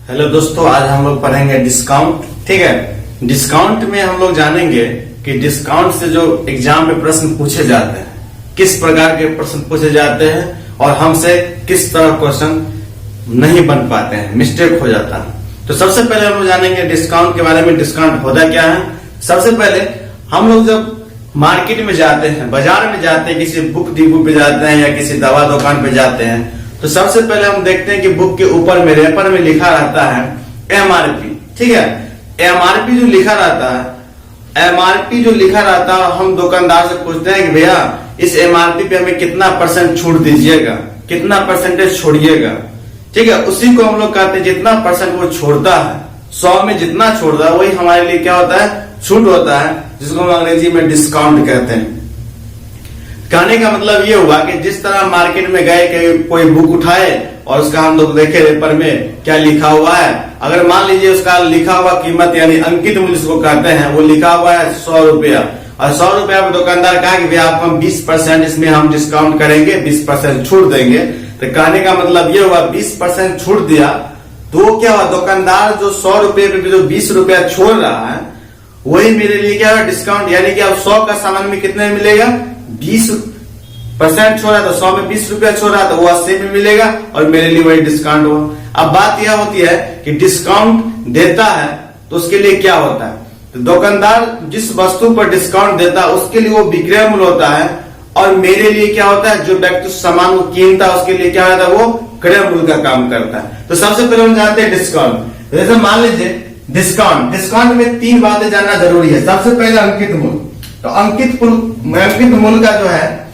Hello दोस्तों, आज हम लोग पढ़ेंगे डिस्काउंट। ठीक है, डिस्काउंट में हम लोग जानेंगे कि डिस्काउंट से जो एग्जाम में प्रश्न पूछे जाते हैं, किस प्रकार के प्रश्न पूछे जाते हैं और हमसे किस तरह क्वेश्चन नहीं बन पाते हैं, मिस्टेक हो जाता है। तो सबसे पहले हम लोग जानेंगे डिस्काउंट के बारे में। डिस्काउंट होता क्या है? सबसे पहले हम लोग जब मार्केट में जाते हैं, बाजार में जाते हैं, किसी बुक डिपो पे जाते हैं या किसी दवा दुकान पे जाते हैं, तो सबसे पहले हम देखते हैं कि बुक के ऊपर में रैपर में लिखा रहता है एमआरपी। ठीक है, एमआरपी जो लिखा रहता है, एमआरपी जो लिखा रहता है, हम दुकानदार से पूछते हैं कि भैया इस एमआरपी पे हमें कितना % छूट दीजिएगा, कितना % छोड़िएगा। ठीक है, उसी को हम लोग कहते हैं जितना % वो छोड़ता है, 100 में जितना छोड़ता है वही हमारे लिए क्या होता है, छूट होता है, जिसको हम अंग्रेजी में डिस्काउंट कहते हैं। कहने का मतलब ये हुआ कि जिस तरह मार्केट में गए कोई बुक उठाए और उसका हम लोग देखे पेपर में क्या लिखा हुआ है। अगर मान लीजिए उसका लिखा हुआ कीमत यानी अंकित मूल्य जिसको कहते हैं, वो लिखा हुआ है 100 रुपया, और 100 रुपया में दुकानदार कहा कि भैया आपको हम 20% इसमें हम डिस्काउंट करेंगे, 20% छूट देंगे। तो कहने का मतलब ये हुआ 20% छूट दिया तो क्या हुआ, दुकानदार जो 100 रुपये पे जो 20 रुपया छोड़ रहा है वही मेरे लिए क्या है, डिस्काउंट। यानी कि अब 100 का सामान में कितने मिलेगा, 20% छोड़ा तो 100 में 20 रुपया छोड़ा तो वो 80 में मिलेगा और मेरे लिए वही डिस्काउंट हुआ। अब बात यह होती है कि डिस्काउंट देता है तो उसके लिए क्या होता है, तो दुकानदार जिस वस्तु पर डिस्काउंट देता है उसके लिए वो विक्रय मूल्य होता है, और मेरे लिए क्या होता है, जो व्यक्ति सामान को कीनता है उसके लिए क्या होता है, वो क्रय मूल्य का काम करता है। तो सबसे पहले हम जानते हैं डिस्काउंट। जैसे मान लीजिए डिस्काउंट में 3 बातें जानना जरूरी है। सबसे पहले अंकित मूल्य। तो अंकित मूल्य का जो है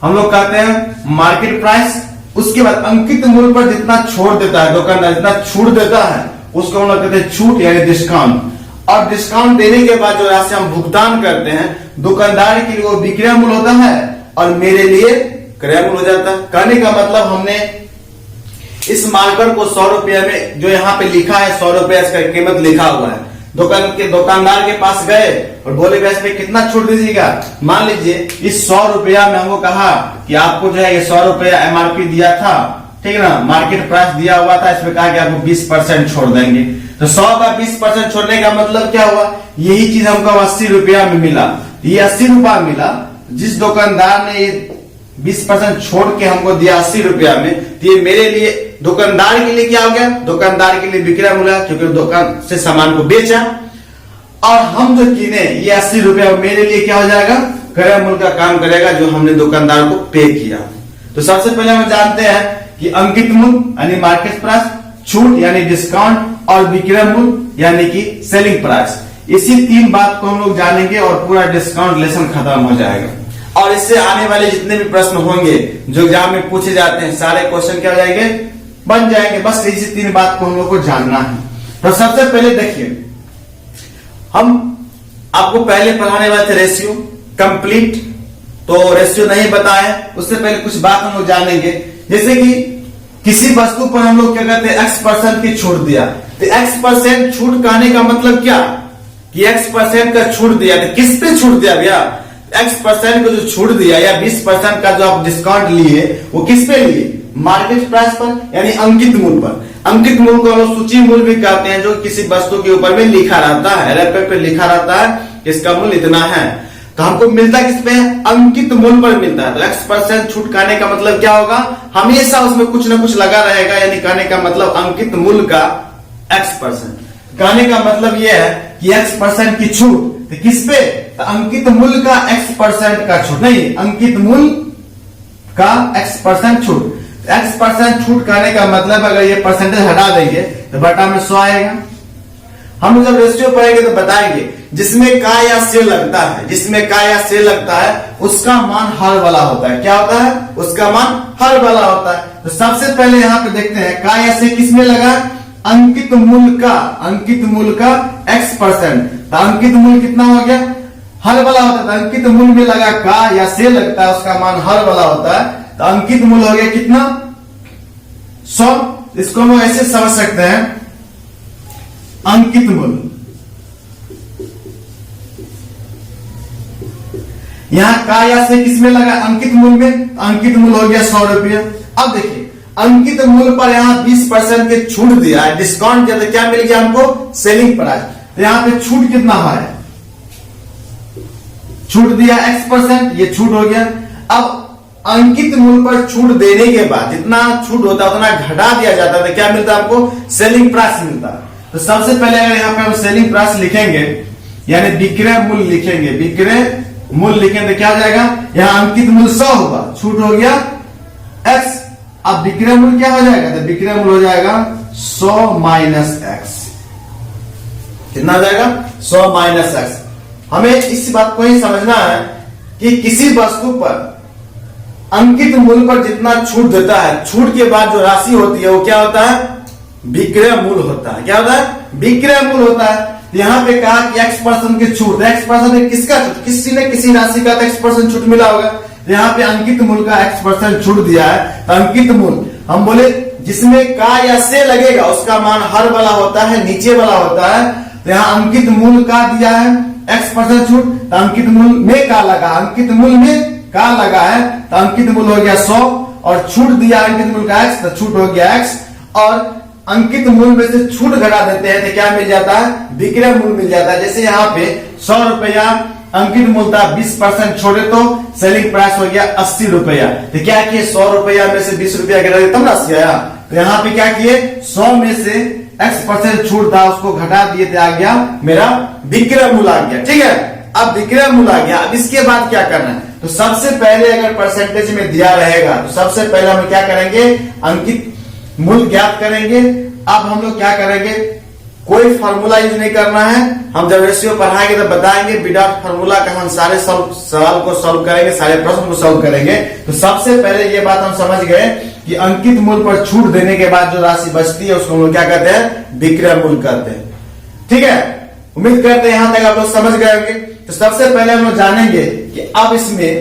हम लोग कहते हैं मार्केट प्राइस। उसके बाद अंकित मूल्य पर जितना छोड़ देता है दुकानदार, जितना छूट देता है उसको हम लोग कहते हैं छूट यानी डिस्काउंट। और डिस्काउंट देने के बाद जो राशि हम भुगतान करते हैं दुकानदार के लिए वो विक्रय मूल्य होता है और मेरे लिए क्रय मूल्य हो जाता है। कहने का मतलब हमने इस मार्कर को 100 रुपया में जो यहाँ पे लिखा है 100 रुपया इसका कीमत लिखा हुआ है, दुकानदार के पास गए और बोले भैया इसमें कितना छूट दीजिएगा। मान लीजिए इस 100 रुपया में हमको कहा कि आपको जो है ये 100 रुपया एमआरपी दिया था, ठीक है ना, मार्केट प्राइस दिया हुआ था, इसमें कहा कि आपको 20% छोड़ देंगे। तो 100 का 20% छोड़ने का मतलब क्या हुआ, यही चीज हमको 80 रुपया में मिला। ये 80 रुपया मिला, जिस दुकानदार ने 20% छोड़ के हमको दिया 80 रुपया में, तो ये मेरे लिए दुकानदार के लिए क्या हो गया, दुकानदार के लिए विक्रय मूल्य, क्योंकि दुकान से सामान को बेचा और हम जो कीने ये 80 रुपया मेरे लिए क्या हो जाएगा, क्रय मूल्य का काम करेगा जो हमने दुकानदार को पे किया। तो सबसे पहले हम जानते हैं कि अंकित मूल्य यानी मार्केट प्राइस, छूट यानी डिस्काउंट और विक्रय मूल्य यानी कि सेलिंग प्राइस। इसी 3 बात को हम लोग जानेंगे और पूरा डिस्काउंट लेसन खत्म हो जाएगा। और इससे आने वाले जितने भी प्रश्न होंगे जो एग्जाम में पूछे जाते हैं सारे क्वेश्चन क्या हो जाएंगे, बन जाएंगे। बस इसी 3 बात को हम लोग को जानना है। तो सबसे पहले देखिए, हम आपको पहले पढ़ाने वाले थे रेशियो कंप्लीट, तो रेशियो नहीं बताए। उससे पहले कुछ बात हम लोग जानेंगे, जैसे कि किसी वस्तु पर हम लोग क्या कहते हैं X% की छूट दिया। तो X% छूट कहने का मतलब क्या कि X% का छूट दिया, तो किस पे छूट दिया भैया, X% को जो छूट दिया या 20% का जो आप डिस्काउंट लिए वो किस पे लिए, मार्केट प्राइस पर यानी अंकित मूल्य पर। अंकित मूल्य को हम लोग सूची मूल्य भी कहते हैं, जो किसी वस्तु के ऊपर में लिखा रहता है, रैपर पे लिखा रहता है इसका मूल्य इतना है। तो हमको मिलता किस पे, अंकित मूल्य पर मिलता है। तो X% छूट कहने का मतलब क्या होगा, हमेशा उसमें कुछ ना कुछ लगा रहेगा, यानी कहने का मतलब अंकित मूल्य का X%। कहने का मतलब यह है कि X% की छूट तो किस पे, तो अंकित मूल्य का X% का छूट, नहीं अंकित मूल्य का X% छूट। X% छूट करने का मतलब अगर ये परसेंटेज हटा देंगे तो बटा में 100 आएगा। हम जब रेशियो पढ़ेंगे तो बताएंगे जिसमें का या से लगता है, जिसमें का या से लगता है उसका मान हर वाला होता है। क्या होता है, उसका मान हर वाला होता है। तो सबसे पहले यहाँ पे देखते हैं का या से किसमें लगा, अंकित मूल्य का X%। तो अंकित मूल्य कितना हो गया, हर वाला होता है। अंकित मूल्य में लगा का या से लगता है, उसका मान हर वाला होता है। तो अंकित मूल्य हो गया कितना, 100। इसको हम ऐसे समझ सकते हैं, अंकित मूल्य यहाँ का या से किसमें लगा, अंकित मूल्य में। अंकित मूल्य हो गया 100 रुपया। अब देखिए अंकित मूल्य पर यहाँ 20% की छूट दिया है, डिस्काउंट दिया, तो क्या मिल गया हमको? Selling price. तो यहाँ पे छूट कितना है? छूट दिया X%, ये छूट हो गया। अब अंकित मूल्य पर छूट देने के बाद जितना छूट होता है उतना घटा दिया जाता है, तो क्या मिलता है हमको? सेलिंग प्राइस मिलता है। तो सबसे पहले अगर यहाँ पे हम सेलिंग प्राइस लिखेंगे, यानी विक्रय मूल्य लिखेंगे, विक्रय मूल्य लिखेंगे तो क्या हो जाएगा? यहाँ अंकित मूल्य 100 होगा, छूट हो गया X। अब विक्रय मूल्य क्या हो जाएगा? तो विक्रय मूल्य हो जाएगा 100 माइनस X। कितना हो जाएगा? 100 माइनस X। हमें इस बात को ही समझना है कि किसी वस्तु पर अंकित मूल्य पर जितना छूट देता है, छूट के बाद जो राशि होती है वो क्या होता है? विक्रय मूल्य होता है। क्या होता है? विक्रय मूल्य होता है। यहाँ पे कहा कि X% की छूट, X% किसका छूट? किसी ने किसी राशि का X% छूट मिला होगा। यहाँ पे अंकित मूल्य का X% छूट दिया है, तो अंकित मूल्य हम बोले जिसमें का या से लगेगा उसका मान हर वाला होता है, नीचे वाला होता है। तो यहाँ अंकित मूल्य का दिया है X% छूट, तो अंकित मूल्य में का लगा, अंकित मूल्य में का लगा है, तो अंकित मूल्य हो गया 100 और छूट दिया अंकित मूल्य का X, तो छूट हो गया X। और अंकित मूल्य में से छूट घटा देते हैं तो क्या मिल जाता है? विक्रय मूल्य मिल जाता है। जैसे यहाँ पे 100 रुपया अंकित मूल्य था, 20% छोड़े तो सेलिंग प्राइस हो गया 80 रुपया। तो क्या किए? 100 रुपया में से 20 रुपया घटा दिए तब राशि आया। तो यहाँ पे क्या किए? 100 में से X% छूट था उसको घटा दिए थे, आ गया मेरा विक्रय मूल्य आ गया। ठीक है, अब विक्रय मूल्य आ गया। अब इसके बाद क्या करना है? तो सबसे पहले अगर परसेंटेज में दिया रहेगा तो सबसे पहले हम क्या करेंगे? अंकित मूल्य ज्ञात करेंगे। अब हम लोग क्या करेंगे? कोई फॉर्मूला यूज नहीं करना है। हम जब रेशियो पढ़ाएंगे तो बताएंगे, विदाउट फॉर्मूला का हम सारे सवाल को सॉल्व करेंगे, सारे प्रश्न को सॉल्व करेंगे। तो सबसे पहले ये बात हम समझ गए कि अंकित मूल्य पर छूट देने के बाद जो राशि बचती है उसको हम लोग क्या कहते हैं? विक्रय मूल्य कहते हैं। ठीक है, उम्मीद करते हैं यहां तक आप लोग समझ गए होंगे। तो सबसे पहले हम लोग जानेंगे कि अब इसमें,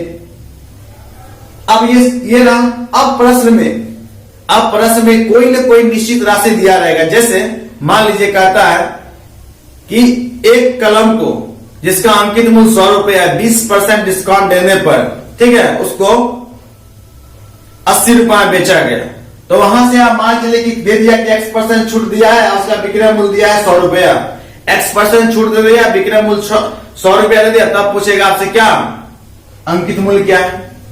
अब ये रहा, अब प्रश्न में कोई न कोई निश्चित राशि दिया रहेगा। जैसे मान लीजिए कहता है कि एक कलम को जिसका अंकित मूल्य 100 रुपया है, 20% डिस्काउंट देने पर, ठीक है, उसको 80 रुपया बेचा गया। तो वहां से आप मान चले कि दे दिया कि X% छूट दिया है, उसका विक्रय मूल्य दिया है 100 रुपया, X% छूट दे दिया, विक्रय मूल्य 100 रुपया दे दिया। तब पूछेगा आपसे क्या अंकित मूल्य क्या है।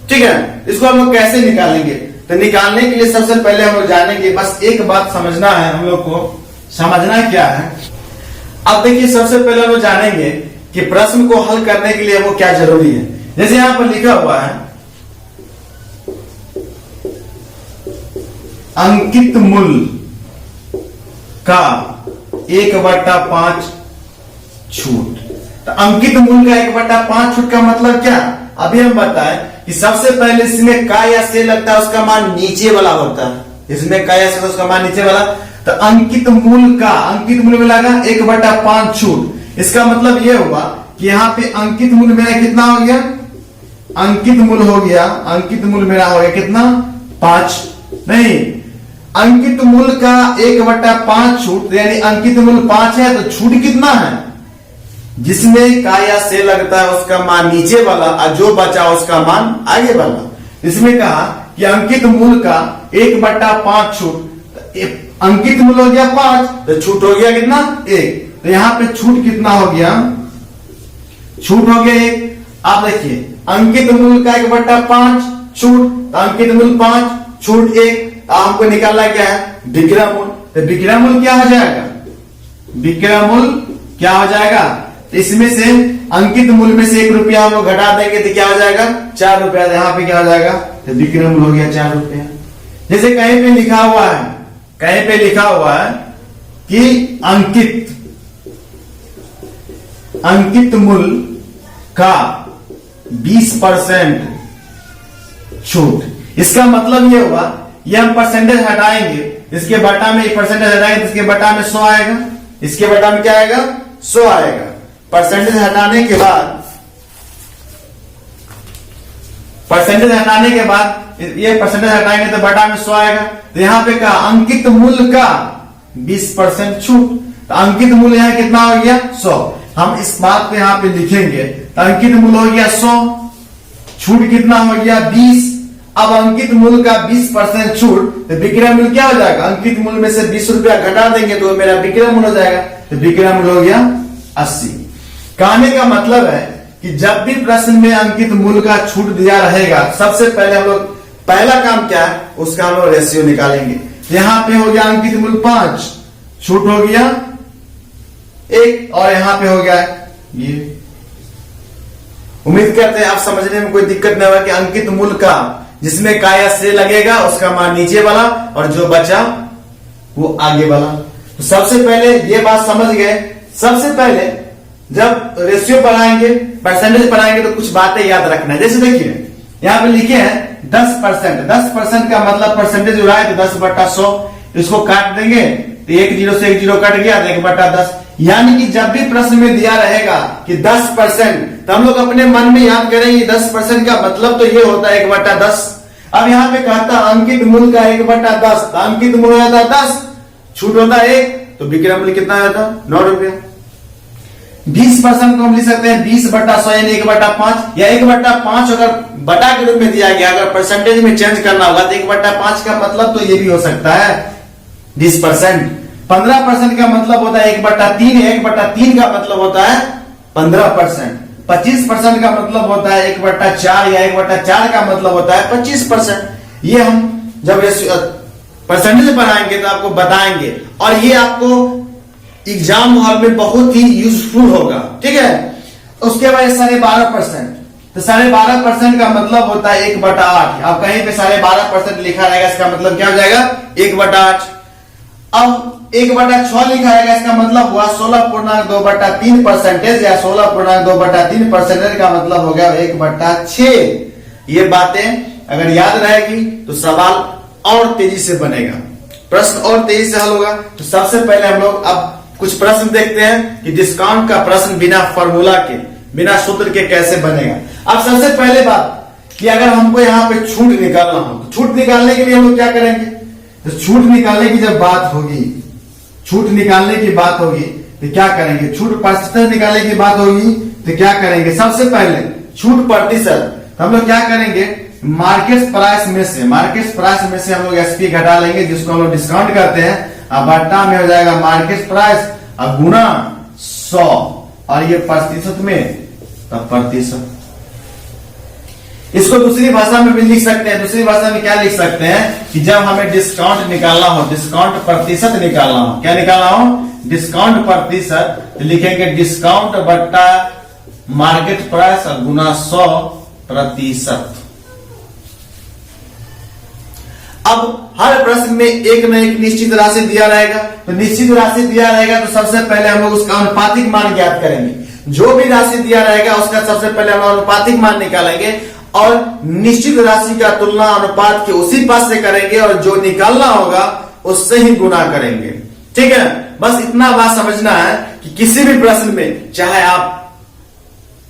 ठीक है, इसको हम लोग कैसे निकालेंगे? तो निकालने के लिए सबसे पहले हम लोग जानेंगे, बस एक बात समझना है हम लोग को। समझना क्या है? अब देखिए, सबसे पहले हम लोग जानेंगे कि प्रश्न को हल करने के लिए वो क्या जरूरी है। जैसे यहां पर लिखा हुआ है अंकित मूल्य का 1/5 छूट। तो अंकित मूल्य का 1/5 छूट का मतलब क्या? अभी हम बताएं कि सबसे पहले इसमें का या से लगता है, उसका मान नीचे वाला होता है। इसमें का या से तो उसका मान नीचे वाला। तो अंकित मूल्य में लगा 1/5 छूट। इसका मतलब ये हुआ कि यहाँ पे अंकित मूल्य मेरा कितना हो गया? अंकित मूल्य मेरा हो गया कितना? 5 नहीं, अंकित मूल्य का 1/5 छूट, यानी अंकित मूल्य 5 है तो छूट कितना है? जिसमें का या से लगता है उसका मान नीचे वाला और जो बचा उसका मान आगे वाला। इसमें कहा कि अंकित मूल्य का 1/5 छूट, अंकित मूल्य हो गया 5 तो छूट हो गया कितना? 1। तो यहाँ पे छूट कितना हो गया? छूट हो गया 1। आप देखिए, अंकित मूल्य का 1/5 छूट, तो अंकित मूल्य 5 छूट 1। हमको निकालना क्या है? विक्रय मूल्य। तो विक्रय मूल्य क्या हो जाएगा? विक्रय मूल्य क्या हो जाएगा? तो इसमें से अंकित मूल्य में से 1 रुपया हम लोग घटा देंगे तो क्या हो जाएगा? 4 रुपया। यहाँ पे क्या हो जाएगा? तो विक्रय मूल्य हो गया 4 रुपया। जैसे कहीं पे लिखा हुआ है कि अंकित मूल्य का 20% छूट। इसका मतलब ये हुआ, ये हम परसेंटेज हटाएंगे, इसके बटा में परसेंटेज हटाएंगे, इसके बटा में 100 आएगा, इसके बटा में क्या आएगा? 100 आएगा। परसेंटेज हटाने के बाद ये परसेंटेज हटाएंगे तो बटा में 100 आएगा। तो यहाँ पे कहा अंकित मूल्य का 20% छूट। तो अंकित मूल्य यहाँ कितना हो गया? 100। हम इस बात को यहाँ पे लिखेंगे। तो अंकित मूल्य हो गया 100, छूट कितना हो गया? 20। अब अंकित मूल्य का 20% छूट, तो विक्रय मूल्य क्या हो जाएगा, अंकित मूल्य में से 20 रुपया घटा देंगे तो मेरा विक्रय मूल्य हो जाएगा, तो विक्रय मूल्य हो गया 80। कहने का मतलब है कि जब भी प्रश्न में अंकित मूल्य का छूट दिया रहेगा, सबसे पहले हम लोग पहला काम क्या है, उसका हम लोग रेशियो निकालेंगे। यहां पे हो गया अंकित मूल्य 5, छूट हो गया 1, और यहां पे हो गया ये। उम्मीद करते हैं आप समझने में कोई दिक्कत नहीं होगा कि अंकित मूल्य का जिसमें का या से लगेगा उसका मान नीचे वाला और जो बचा वो आगे वाला। तो सबसे पहले ये बात समझ गए। सबसे पहले जब रेशियो पढ़ाएंगे, परसेंटेज पढ़ाएंगे तो कुछ बातें याद रखना है। जैसे देखिए यहाँ पे लिखे हैं 10%, 10% का मतलब परसेंटेज उड़ा है तो 10/100, इसको काट देंगे तो 1 0 से 1 0 कट गया, 1/10। यानी कि जब भी प्रश्न में दिया रहेगा कि 10%, तो हम लोग अपने मन में याद करेंगे 10% का मतलब तो ये होता है 1/10। अब यहाँ पे कहता अंकित मूल्य का 1/10, तो अंकित मूल्य होता है 10, छूट होता है 1, तो विक्रय मूल्य कितना होता है 9 रुपया। 20% को हम लिख सकते हैं 20/100 यानी 1/5, या 1/5 अगर बटा के रूप में दिया गया, अगर परसेंटेज में चेंज करना होगा तो 1/5 का मतलब तो ये भी हो सकता है 20%। 15% का मतलब होता है 1/3, 1/3 का मतलब होता है 15%। 25% का मतलब होता है 1/4, या 1/4 का मतलब होता है 25%। ये हम जब परसेंटेज बनाएंगे तो आपको बताएंगे, और ये आपको एग्जाम हॉल में बहुत ही यूजफुल होगा, ठीक है। उसके बाद 12.5%, तो 12.5% का मतलब होता है 1/8। अब कहीं पे 12.5% लिखा रहेगा, इसका मतलब क्या हो जाएगा 1/8। अब 1/6 लिखा रहेगा, इसका मतलब हुआ 16.2/3%, या 16.2/3% का मतलब हो गया 1/6। ये बातें अगर याद रहेगी तो सवाल और तेजी से बनेगा, प्रश्न और तेजी से हल होगा। तो सबसे पहले हम लोग अब कुछ प्रश्न देखते हैं कि डिस्काउंट का प्रश्न बिना फॉर्मूला के, बिना सूत्र के कैसे बनेगा। अब सबसे पहले बात कि अगर हमको यहाँ पे छूट निकालना हो, तो छूट निकालने के लिए हम लोग क्या करेंगे, तो छूट निकालने की जब बात होगी, छूट निकालने की बात होगी तो क्या करेंगे, छूट प्रतिशत निकालने की बात होगी तो क्या करेंगे, सबसे पहले छूट प्रतिशत, तो हम लोग क्या करेंगे, मार्केट प्राइस में से, मार्केट प्राइस में से हम लोग एसपी घटा लेंगे, जिसको हम लोग डिस्काउंट करते हैं। अब बट्टा में हो जाएगा मार्केट प्राइस, अब गुना 100, और ये प्रतिशत में तब प्रतिशत। इसको दूसरी भाषा में भी लिख सकते हैं। दूसरी भाषा में क्या लिख सकते हैं कि जब हमें डिस्काउंट निकालना हो, डिस्काउंट प्रतिशत निकालना हो, क्या निकालना हो, डिस्काउंट प्रतिशत, तो लिखेंगे डिस्काउंट बट्टा मार्केट प्राइस और गुना 100%। अब हर प्रश्न में एक न एक निश्चित राशि दिया रहेगा, तो निश्चित राशि दिया रहेगा तो सबसे पहले हम लोग उसका अनुपातिक मान ज्ञात करेंगे। जो भी राशि दिया रहेगा उसका सबसे पहले हम लोग अनुपातिक मान निकालेंगे, और निश्चित राशि का तुलना अनुपात के उसी पद से करेंगे, और जो निकालना होगा उससे ही गुना करेंगे, ठीक है। बस इतना बात समझना है कि किसी भी प्रश्न में, चाहे आप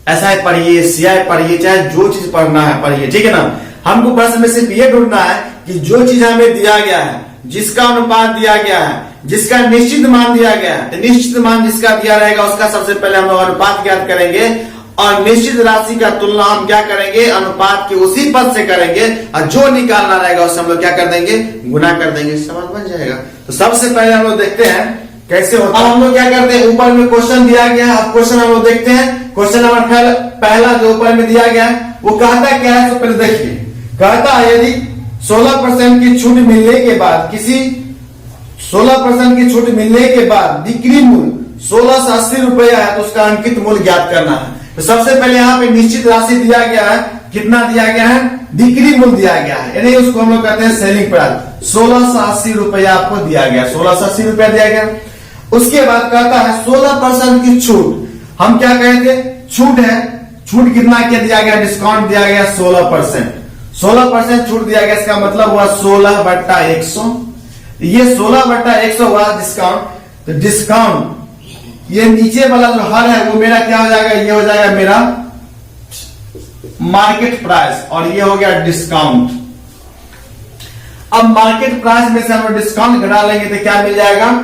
एसआई पढ़िए, सीआई पढ़िए, चाहे जो चीज पढ़ना है पढ़िए, ठीक है ना। हमको प्रश्न में सिर्फ ये ढूंढना है कि जो चीज हमें दिया गया है, जिसका अनुपात दिया गया है, जिसका निश्चित मान दिया गया है, तो निश्चित मान जिसका दिया रहेगा उसका सबसे पहले हम लोग अनुपात ज्ञात करेंगे, और निश्चित राशि का तुलना हम क्या करेंगे, अनुपात के उसी पद से करेंगे, और जो निकालना रहेगा उससे हम लोग क्या कर देंगे, गुना कर देंगे, सवाल बन जाएगा। तो सबसे पहले हम लोग देखते हैं कैसे होता है। हम लोग क्या करते हैं, ऊपर में क्वेश्चन दिया गया है, अब क्वेश्चन हम लोग देखते हैं। क्वेश्चन नंबर पहला जो ऊपर में दिया गया है वो कहता क्या है, तो पहले देखिए, कहता है यदि 16% की छूट मिलने के बाद, किसी 16% की छूट मिलने के बाद बिक्री मूल्य 1680 रुपया है, तो उसका अंकित मूल्य ज्ञात करना है। तो सबसे पहले यहाँ पे निश्चित राशि दिया गया है, कितना दिया गया है, बिक्री मूल्य दिया गया है, यानी उसको हम लोग कहते हैं सेलिंग प्राइस। 1680 रुपया आपको दिया गया, 1680 रुपया दिया गया। उसके बाद कहता है 16% की छूट, हम क्या कहते हैं, छूट है, छूट कितना क्या दिया गया, डिस्काउंट दिया गया 16%, 16% छूट दिया गया, इसका मतलब हुआ 16/100। ये 16/100 हुआ डिस्काउंट। तो डिस्काउंट, ये नीचे वाला जो हर है वो मेरा क्या हो जाएगा, ये हो जाएगा मेरा मार्केट प्राइस, और ये हो गया डिस्काउंट। अब मार्केट प्राइस में से हम डिस्काउंट घटा लेंगे तो क्या मिल जाएगा,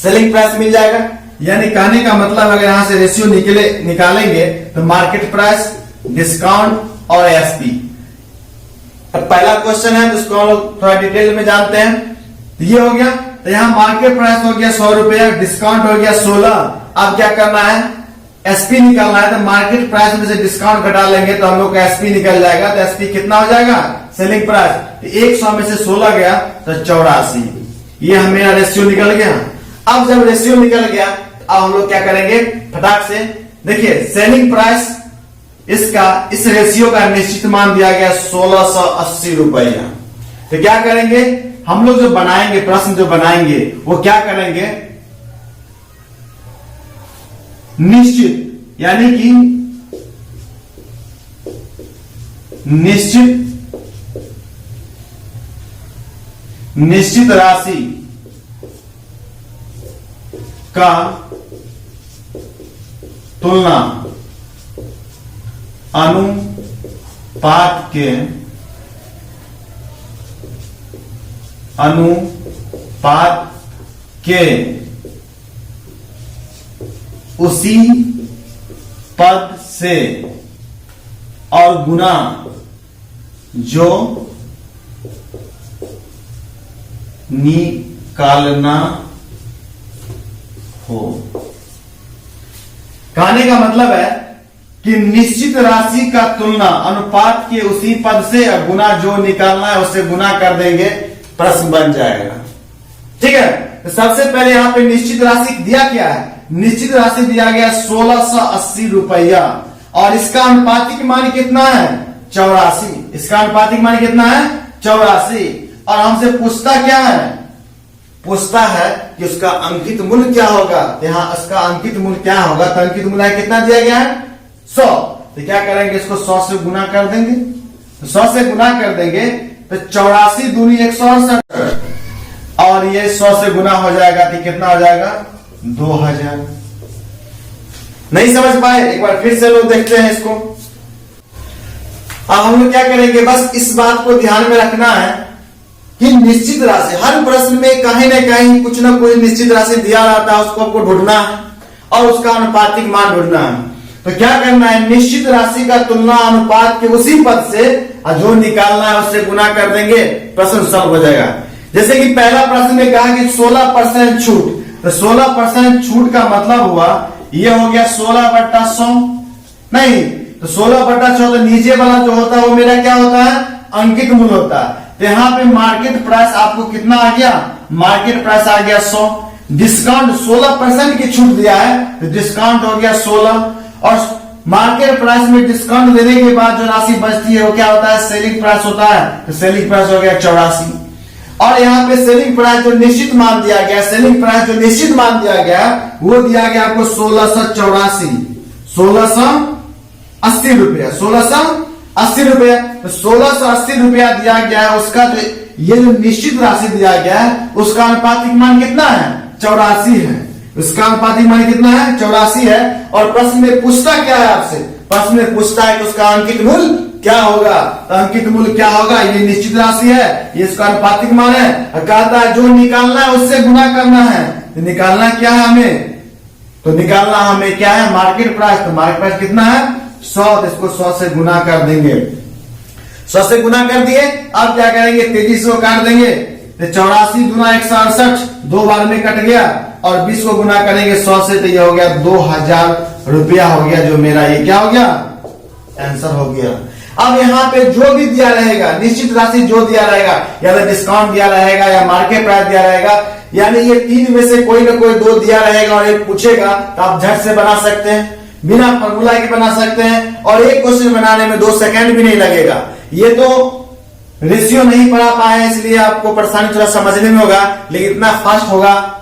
सेलिंग प्राइस मिल जाएगा। यानी कहने का मतलब अगर यहां से रेशियो निकालेंगे तो मार्केट प्राइस, डिस्काउंट और एसपी, अब पहला क्वेश्चन है तो इसको हम लोग थोड़ा डिटेल में जानते हैं। तो ये हो गया, तो यहाँ मार्केट प्राइस हो गया 100 रुपया, डिस्काउंट हो गया 16। अब क्या करना है, एसपी निकालना है। तो मार्केट प्राइस में से डिस्काउंट घटा लेंगे तो हम लोग का एसपी निकल जाएगा। तो एसपी कितना हो जाएगा, सेलिंग प्राइस, तो 100 में से 16 गया तो 84। ये हमें रेशियो निकल गया। अब जब रेशियो निकल गया अब हम लोग क्या करेंगे, फटाक से देखिए सेलिंग प्राइस इसका इस रेशियो का निश्चित मान दिया गया 1680 रुपया। तो क्या करेंगे हम लोग, जो बनाएंगे प्रश्न जो बनाएंगे वो क्या करेंगे, निश्चित यानी कि निश्चित राशि का तुलना अनुपात के उसी पद से और गुना जो निकालना हो। कहने का मतलब है कि निश्चित राशि का तुलना अनुपात के उसी पद से और गुना जो निकालना है उससे गुना कर देंगे, प्रश्न बन जाएगा। ठीक है, तो सबसे पहले यहां पे निश्चित राशि दिया क्या है, निश्चित राशि दिया गया 1680 रुपया और इसका अनुपातिक मान कितना है 84। इसका अनुपातिक मान कितना है 84। और हमसे पूछता क्या है, पूछता है कि उसका अंकित मूल्य क्या होगा। यहाँ उसका अंकित मूल्य क्या होगा, तो अंकित मूल्य कितना दिया गया है 100। तो क्या करेंगे, इसको 100 से गुना कर देंगे। तो 100 से गुना कर देंगे तो 84 दूनी 168 और ये 100 से गुना हो जाएगा तो कितना हो जाएगा 2000। नहीं समझ पाए, एक बार फिर से लोग देखते हैं इसको। अब हम लोग क्या करेंगे, बस इस बात को ध्यान में रखना है कि निश्चित राशि हर प्रश्न में कहीं ना कहीं कुछ ना कुछ निश्चित राशि दिया रहता है, उसको आपको ढूंढना है और उसका अनुपातिक मान ढूंढना है। तो क्या करना है, निश्चित राशि का तुलना अनुपात के उसी पद से और जो निकालना है उससे गुना कर देंगे, प्रश्न सॉल्व हो जाएगा। जैसे कि पहला प्रश्न में कहा कि 16% छूट, तो 16% छूट का मतलब हुआ ये हो गया 16/100, नहीं तो 16/100 तो नीचे वाला जो होता है वो मेरा क्या होता है, अंकित मूल्य होता है। तो यहाँ पे मार्केट प्राइस आपको कितना आ गया, मार्केट प्राइस आ गया 100, डिस्काउंट 16% की छूट दिया है तो डिस्काउंट हो गया 16 और मार्केट प्राइस में डिस्काउंट देने के बाद जो राशि बचती है वो क्या होता है, सेलिंग प्राइस होता है। तो सेलिंग प्राइस हो गया 84 और यहाँ पे सेलिंग प्राइस जो निश्चित मान दिया गया, सेलिंग प्राइस जो निश्चित मान दिया गया वो दिया गया आपको 1680 रुपया, 1680 रुपया। तो 1680 रुपया दिया गया है, उसका जो ये जो निश्चित राशि दिया गया है उसका अनुपातिक मान कितना है 84 है। उसका अनुपातिक मान कितना है 84 है। और प्रश्न में पूछता क्या है आपसे, प्रश्न में पूछता है कि उसका अंकित मूल्य क्या होगा। तो अंकित मूल्य क्या होगा, ये निश्चित राशि है, ये इसका अनुपातिक मान है। कहता है जो निकालना है उससे गुना करना है। तो निकालना क्या है हमें, तो निकालना हमें क्या है मार्केट प्राइस। तो मार्केट प्राइस कितना है 100, तो इसको 100 से गुना कर देंगे। 100 से गुना कर दिए, अब क्या करेंगे तेजी से काट देंगे। तो 84 दूना 168 दो बार में कट गया और 20 को गुना करेंगे 100 से तो ये हो गया 2000 रुपया हो गया, जो मेरा ये क्या हो गया आंसर हो गया। अब यहाँ पे जो भी दिया रहेगा, निश्चित राशि जो दिया रहेगा, या तो डिस्काउंट दिया रहेगा या मार्केट प्राइस दिया रहेगा, यानी ये तीन में से कोई ना कोई दो दिया रहेगा और एक पूछेगा तो आप झट से बना सकते हैं, बिना फॉर्मूला के बना सकते हैं और एक क्वेश्चन बनाने में 2 सेकंड भी नहीं लगेगा। ये तो रेशियो नहीं पढ़ा पाए इसलिए आपको परेशानी थोड़ा समझने में होगा, लेकिन इतना फास्ट होगा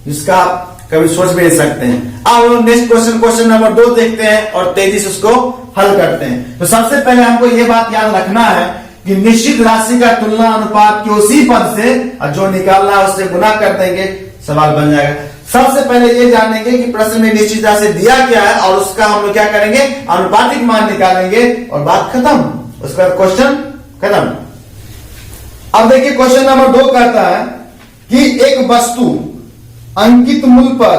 जिसका आप कभी सोच भी नहीं सकते हैं। अब हम नेक्स्ट क्वेश्चन नंबर 2 देखते हैं और तेजी से उसको हल करते हैं। तो सबसे पहले हमको ये बात याद रखना है कि निश्चित राशि का तुलना अनुपात के उसी पद से और जो निकालना है उससे गुना कर देंगे, सवाल बन जाएगा। सबसे पहले ये जानेंगे कि प्रश्न में निश्चित राशि दिया क्या है और उसका हम लोग क्या करेंगे अनुपातिक मान निकालेंगे और बात खत्म, उसका क्वेश्चन खत्म। अब देखिए क्वेश्चन नंबर 2 कहता है कि एक वस्तु अंकित मूल्य पर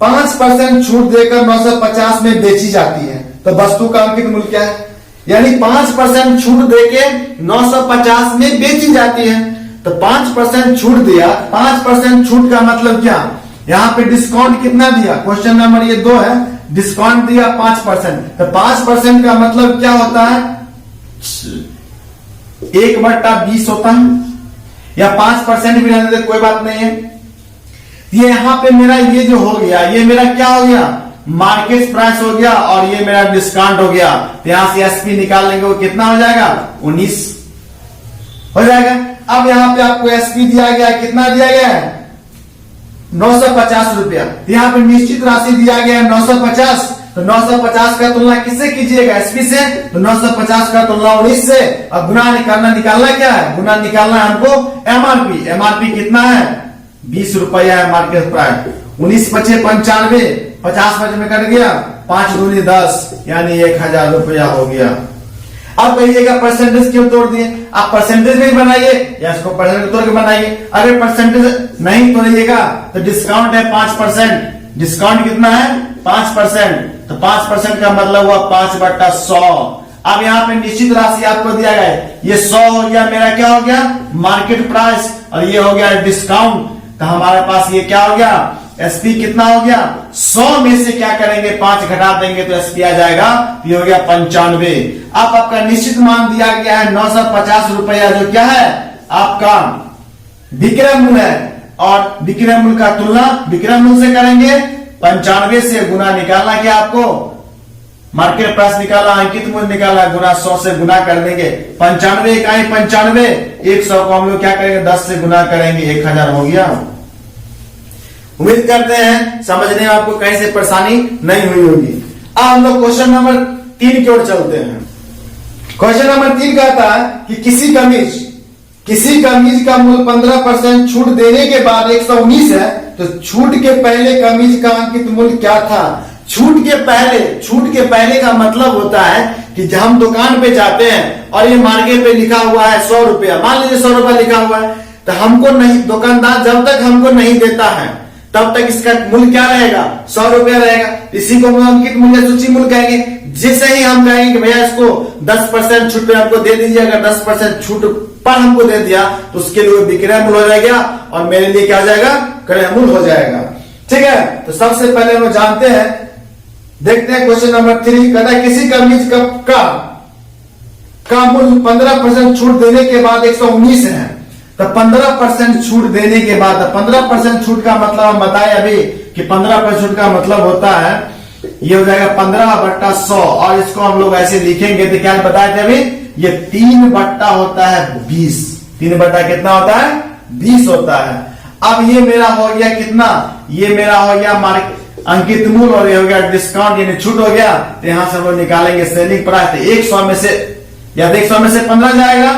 5% छूट देकर 950 में बेची जाती है। तो वस्तु का अंकित मूल्य क्या है, यानी 5% छूट देके 950 में बेची जाती है। तो 5% छूट दिया, 5% छूट का मतलब क्या, यहाँ पे डिस्काउंट कितना दिया, क्वेश्चन नंबर ये 2 है, डिस्काउंट दिया 5%। तो 5% का मतलब क्या होता है, 1/20 होता है, या 5% भी रहने दे कोई बात नहीं है। ये यहाँ पे मेरा ये जो हो गया, ये मेरा क्या हो गया, मार्केट प्राइस हो गया, और ये मेरा डिस्काउंट हो गया। तो यहां से एसपी निकाल लेंगे, वो कितना हो जाएगा, 19 हो जाएगा। अब यहाँ पे आपको एसपी दिया गया, कितना दिया गया है, 950 रुपया। यहाँ पे निश्चित राशि दिया गया है 950। तो 950 का तुलना किससे कीजिएगा, एसपी से। तो 950 का तुलना 19 से, अब गुना निकालना क्या है, गुना निकालना है हमको एमआरपी। एमआरपी कितना है, 20 रुपया है मार्केट प्राइस। 19 पचे 95, 50 में कट गया, 5 दूनी 10, यानी 1000 रुपया हो गया। अब कहिएगा परसेंटेज क्यों तोड़ दिए, आप परसेंटेज में बनाइए या इसको परसेंटेज तोड़ के बनाइए। अगर परसेंटेज नहीं तोड़िएगा तो डिस्काउंट है 5%, डिस्काउंट कितना है 5%। तो 5% का मतलब हुआ 5/100। अब यहाँ पे निश्चित राशि आपको दिया गया है, ये 100 हो गया, मेरा क्या हो गया, मार्केट प्राइस, और ये हो गया डिस्काउंट। तो हमारे पास ये क्या हो गया, एसपी कितना हो गया, 100 में से क्या करेंगे, 5 घटा देंगे तो एसपी आ जाएगा, ये हो गया 95। अब आपका निश्चित मान दिया गया है 950 रुपया, जो क्या है आपका विक्रय मूल्य है, और विक्रय मूल्य का तुलना विक्रय मूल्य से करेंगे, 95 से गुना निकालना क्या आपको, मार्केट प्राइस निकाला, अंकित मूल्य निकाला, गुना 100 से गुना कर देंगे। 95 इकाई 95, 100 को हम लोग क्या करेंगे, 10 से गुना करेंगे, 1000 हो गया। उम्मीद करते हैं समझने में आपको कहीं से परेशानी नहीं हुई होगी। अब हम लोग क्वेश्चन नंबर 3 की ओर चलते हैं। क्वेश्चन नंबर 3 कहता है कि किसी कमीज का मूल्य 15% छूट देने के बाद 119 है, तो छूट के पहले कमीज का अंकित मूल्य क्या था। छूट के पहले का मतलब होता है कि जब हम दुकान पे जाते हैं और ये मार्केट पे लिखा हुआ है 100 रुपया, मान लीजिए 100 रुपया लिखा हुआ है, तो हमको नहीं, दुकानदार जब तक हमको नहीं देता है तब तक इसका मूल्य क्या रहेगा, 100 रुपया रहेगा। इसी को हम अंकित मूल्य, सूची मूल्य कहेंगे। जैसे ही हम कहेंगे कि भैया इसको 10% छूट पे हमको दे दीजिए, अगर 10% छूट पर हमको दे दिया तो उसके लिए विक्रय मूल्य हो जाएगा, और मेरे लिए क्या हो जाएगा, क्रय मूल्य हो जाएगा। ठीक है, तो सबसे पहले हम जानते हैं, देखते हैं क्वेश्चन नंबर 3 कहता है किसी कमीज का मूल्य 15% छूट देने के बाद 119 है। तो 15% छूट देने के बाद, 15% छूट का मतलब हम बताए अभी कि 15% छूट का मतलब होता है, ये हो जाएगा 15/100, और इसको हम लोग ऐसे लिखेंगे तो क्या बताए थे अभी, ये 3 होता है 20। 3 कितना होता है, 20 होता है। अब ये मेरा हो गया कितना, ये मेरा हो गया अंकित मूल्य, और ये हो गया डिस्काउंट यानी छूट हो गया। तो यहां से हम लोग निकालेंगे सेलिंग प्राइस। 100 में से, या 100 में से 15 जाएगा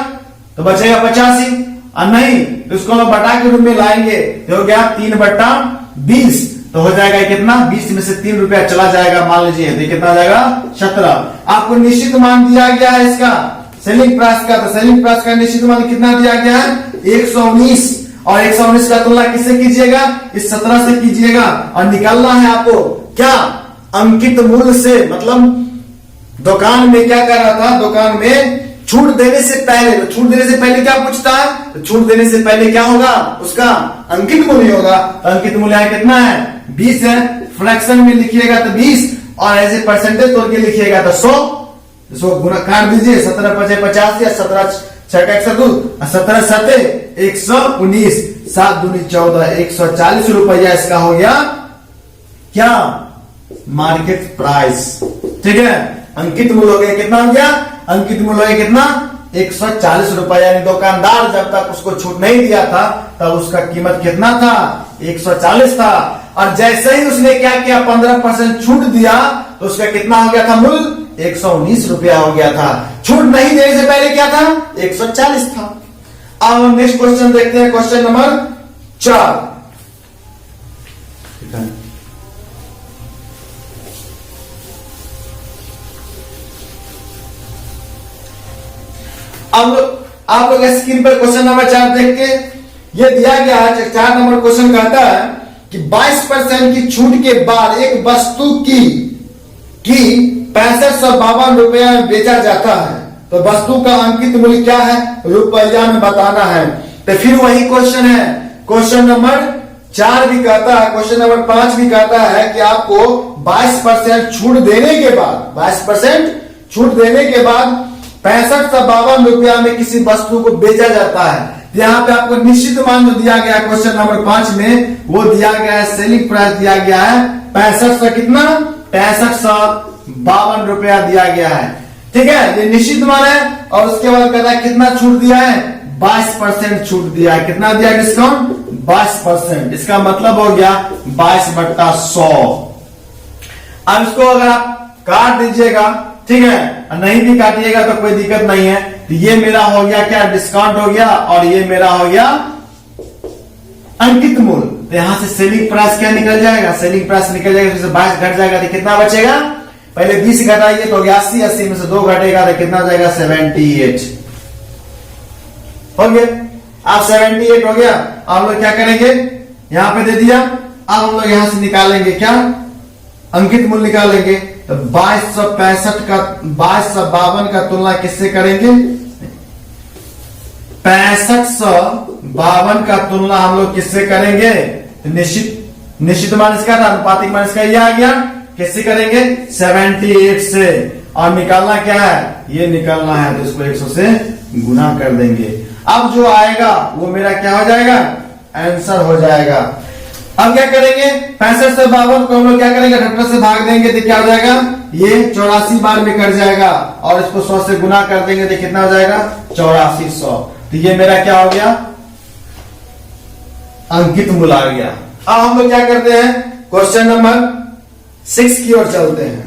तो बचेगा 85, और नहीं तो इसको हम बटा के रूप में लाएंगे, तो हो गया 3/20। तो हो जाएगा कितना, 20 में से 3 रुपया चला जाएगा, मान लीजिए, तो कितना हो जाएगा 17। आपको निश्चित मान दिया गया है इसका सेलिंग प्राइस का, तो सेलिंग प्राइस का निश्चित मान कितना दिया गया है, 119, और 119 का तुलना किससे कीजिएगा, इस 17 से कीजिएगा, और निकालना है आपको क्या, अंकित मूल्य से। मतलब दुकान में क्या कर रहा था, दुकान में छूट देने से पहले, तो छूट देने से पहले क्या पूछता है, तो छूट देने से पहले क्या होगा, उसका अंकित मूल्य होगा। तो अंकित मूल्य कितना है, 20 है। फ्रैक्शन में लिखिएगा तो 20, और ऐसे परसेंटेज तोड़ के लिखिएगा तो 100। इसको गुना काट दीजिए, 17 × 5 = 50, या 17 × 6 = 102, 17 × 7 = 119, 7 दूनी 14, 140 रुपया इसका हो गया क्या, मार्केट प्राइस। ठीक है, अंकित मूल्य हो गया, कितना हो गया, अंकित मूल्य है कितना, 140 रुपया। यानी दुकानदार जब तक उसको छूट नहीं दिया था तब उसका कीमत कितना था, 140 था। और जैसे ही उसने क्या किया, 15% छूट दिया, तो उसका कितना हो गया था मूल्य, 119 रुपया हो गया था। छूट नहीं देने से पहले क्या था, 140 था। अब हम नेक्स्ट क्वेश्चन देखते हैं, क्वेश्चन नंबर 4। अब आप लोग स्क्रीन पर क्वेश्चन नंबर 4 देख के, ये दिया गया है 4 नंबर क्वेश्चन कहता है कि 22% की छूट के बाद एक वस्तु की 6552 रुपया में बेचा जाता है, तो वस्तु का अंकित मूल्य क्या है, रुपया में बताना है। तो फिर वही क्वेश्चन है, क्वेश्चन नंबर 4 भी कहता है, क्वेश्चन नंबर 5 भी कहता है कि आपको 22% छूट देने के बाद, 22% छूट देने के बाद 6552 रुपया में किसी वस्तु को बेचा जाता है। यहाँ पे आपको निश्चित मान जो दिया गया है क्वेश्चन नंबर 5 में, वो दिया गया है, सेलिंग प्राइस दिया गया है 6500 कितना, 6552 रुपया दिया गया है। ठीक है, ये निश्चित मान है। और उसके बाद कहता है कितना छूट दिया है, 22% छूट दिया है। कितना दिया डिस्काउंट, 22%। इसका मतलब हो गया 22/100। अब इसको अगर आप काट दीजिएगा, ठीक है, नहीं भी काटिएगा तो कोई दिक्कत नहीं है। तो ये मेरा हो गया क्या, डिस्काउंट हो गया, और ये मेरा हो गया अंकित मूल्य। तो यहां से सेलिंग प्राइस क्या निकल जाएगा, सेलिंग प्राइस निकल जाएगा, फिर से 22 घट जाएगा तो कितना बचेगा, पहले 20 घटाइए तो 80, 80 में से 2 घटेगा तो कितना हो जाएगा, 78 हो गया। आप 78 हो गया। आप लोग क्या करेंगे, यहां पे दे दिया, अब हम लोग यहां से निकालेंगे क्या, अंकित मूल्य निकालेंगे। तो 2265 का 2252 का तुलना किससे करेंगे, 6552 का तुलना हम लोग किससे करेंगे, तो निश्चित मान इसका था, अनुपातिक मान इसका ये आ गया, किससे करेंगे, 78 से। और निकालना क्या है, ये निकालना है, तो इसको 100 से गुना कर देंगे। अब जो आएगा वो मेरा क्या हो जाएगा, आंसर हो जाएगा। अब क्या करेंगे, 65 से 52 को हम लोग क्या करेंगे, 78 से भाग देंगे तो क्या हो जाएगा, ये 84 बार में कट जाएगा। और इसको 100 से गुना कर देंगे तो कितना हो जाएगा, 8400। तो ये मेरा क्या हो गया, अंकित मूल्य आ गया। अब हम लोग क्या करते हैं, क्वेश्चन नंबर 6 की ओर चलते हैं।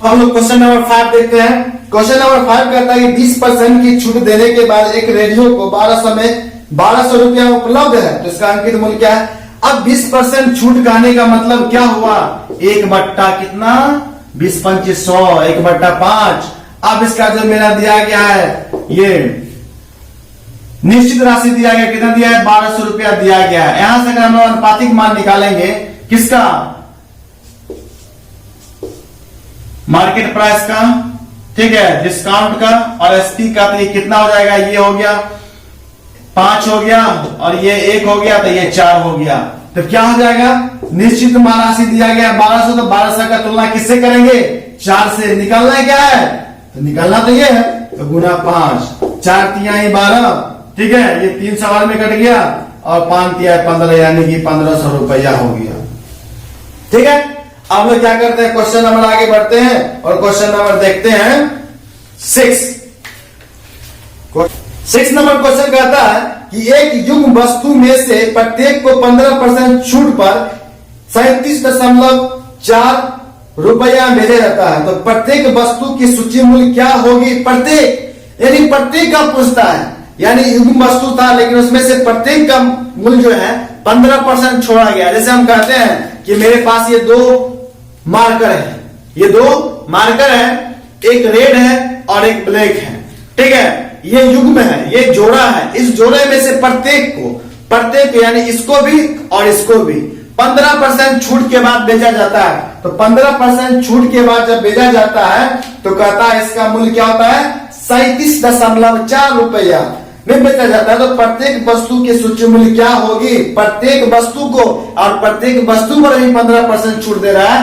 हम लोग क्वेश्चन नंबर 5 देखते हैं। क्वेश्चन नंबर 5 कहता है कि 20% की छूट देने के बाद एक रेडियो को 1200 रुपया उपलब्ध है, तो इसका अंकित मूल्य क्या है। अब 20% छूट कहने का मतलब क्या हुआ, 1/, कितना, 20×5 100, 1/5। अब इसका जो मेरा दिया गया है, ये निश्चित राशि दिया गया, कितना दिया है, 1200 रुपया दिया गया है। यहां से अगर हम लोग अनुपातिक मान निकालेंगे, किसका, मार्केट प्राइस का, ठीक है, डिस्काउंट का और एसपी का, तो ये कितना हो जाएगा, ये हो गया 5 हो गया, और ये 1 हो गया, तो ये 4 हो गया। तो क्या हो जाएगा, निश्चित मान राशि दिया गया 1200, तो 1200 का तुलना किससे करेंगे, 4 से। निकालना क्या है, तो निकालना तो ये है, तो गुना 5, 4 तिहाई 12, ठीक है, ये 3 सवाल में कट गया, और 5 तिहाई 15, यानी कि 1500 रुपया हो गया। ठीक है, अब लोग क्या करते हैं, क्वेश्चन नंबर आगे बढ़ते हैं और क्वेश्चन नंबर देखते हैं 6 नंबर क्वेश्चन कहता है कि एक युग्म वस्तु में से प्रत्येक को 15% छूट पर 37.4 रुपया भेजा जाता है, तो प्रत्येक वस्तु की सूची मूल्य क्या होगी, प्रत्येक, यानी प्रत्येक का पूछता है, यानी युग्म वस्तु था लेकिन उसमें से प्रत्येक का मूल्य जो है 15% छोड़ा गया। जैसे हम कहते हैं कि मेरे पास ये 2 मार्कर है, ये 2 मार्कर है, एक रेड है और एक ब्लैक है, ठीक है, ये युग्म है, ये जोड़ा है, इस जोड़े में से प्रत्येक यानी इसको भी और इसको भी 15% छूट के बाद बेचा जाता है। तो 15% छूट के बाद जब बेचा जाता है तो कहता है इसका मूल्य क्या होता है, 37.4 रुपया में बेचा जाता है। तो प्रत्येक वस्तु की सूची मूल्य क्या होगी, प्रत्येक वस्तु को, और प्रत्येक वस्तु पर भी 15% छूट दे रहा है।